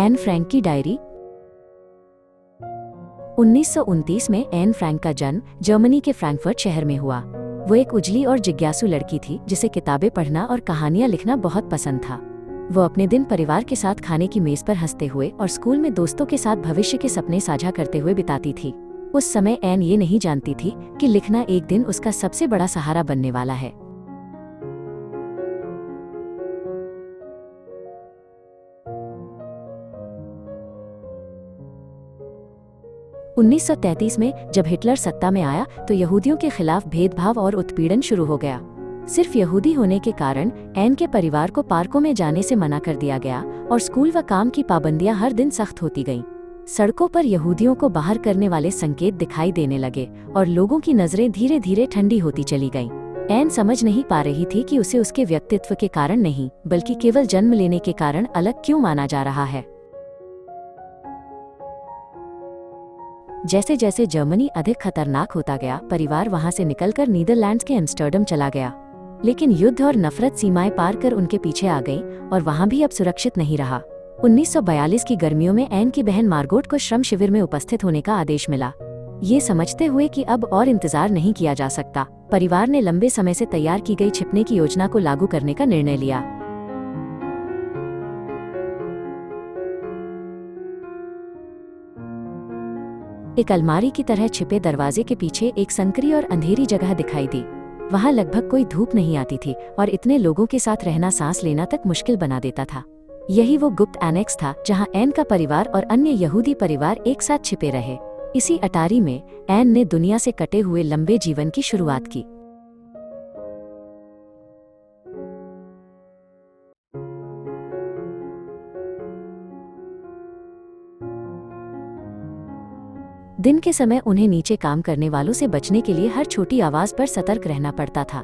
Anne Frank की diary. 1929 में Anne Frank का जन्म जर्मनी के फ्रैंकफर्ट शहर में हुआ। वो एक उजली और जिज्ञासु लड़की थी जिसे किताबें पढ़ना और कहानियां लिखना बहुत पसंद था। वो अपने दिन परिवार के साथ खाने की मेज पर हंसते हुए और स्कूल में दोस्तों के साथ भविष्य के सपने साझा करते हुए बिताती थी। उस समय एन ये नहीं जानती थी कि लिखना एक दिन उसका सबसे बड़ा सहारा बनने वाला है। (1933) में जब हिटलर सत्ता में आया तो यहूदियों के खिलाफ भेदभाव और उत्पीड़न शुरू हो गया। सिर्फ यहूदी होने के कारण एन के परिवार को पार्कों में जाने से मना कर दिया गया और स्कूल व काम की पाबंदियां हर दिन सख्त होती गईं। सड़कों पर यहूदियों को बाहर करने वाले संकेत दिखाई देने लगे और लोगों की नजरें धीरे धीरे ठंडी होती चली गईं। एन समझ नहीं पा रही थी कि उसे उसके व्यक्तित्व के कारण नहीं बल्कि केवल जन्म लेने के कारण अलग क्यों माना जा रहा है। जैसे जैसे जर्मनी अधिक खतरनाक होता गया, परिवार वहां से निकलकर नीदरलैंड्स के एम्स्टर्डम चला गया। लेकिन युद्ध और नफरत सीमाएं पार कर उनके पीछे आ गई और वहां भी अब सुरक्षित नहीं रहा। 1942 की गर्मियों में एन की बहन मार्गोट को श्रम शिविर में उपस्थित होने का आदेश मिला। ये समझते हुए कि अब और इंतजार नहीं किया जा सकता, परिवार ने लंबे समय से तैयार की गई छिपने की योजना को लागू करने का निर्णय लिया। एक अलमारी की तरह छिपे दरवाजे के पीछे एक संकरी और अंधेरी जगह दिखाई दी। वहां लगभग कोई धूप नहीं आती थी और इतने लोगों के साथ रहना सांस लेना तक मुश्किल बना देता था। यही वो गुप्त एनेक्स था जहां एन का परिवार और अन्य यहूदी परिवार एक साथ छिपे रहे। इसी अटारी में एन ने दुनिया से कटे हुए लंबे जीवन की शुरुआत की। दिन के समय उन्हें नीचे काम करने वालों से बचने के लिए हर छोटी आवाज पर सतर्क रहना पड़ता था।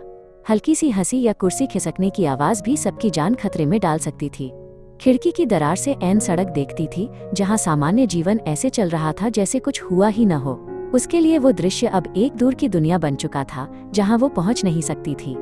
हल्की सी हंसी या कुर्सी खिसकने की आवाज भी सबकी जान खतरे में डाल सकती थी। खिड़की की दरार से एन सड़क देखती थी जहां सामान्य जीवन ऐसे चल रहा था जैसे कुछ हुआ ही न हो। उसके लिए वो दृश्य अब एक दूर की दुनिया बन चुका था जहां वो पहुंच नहीं सकती थी।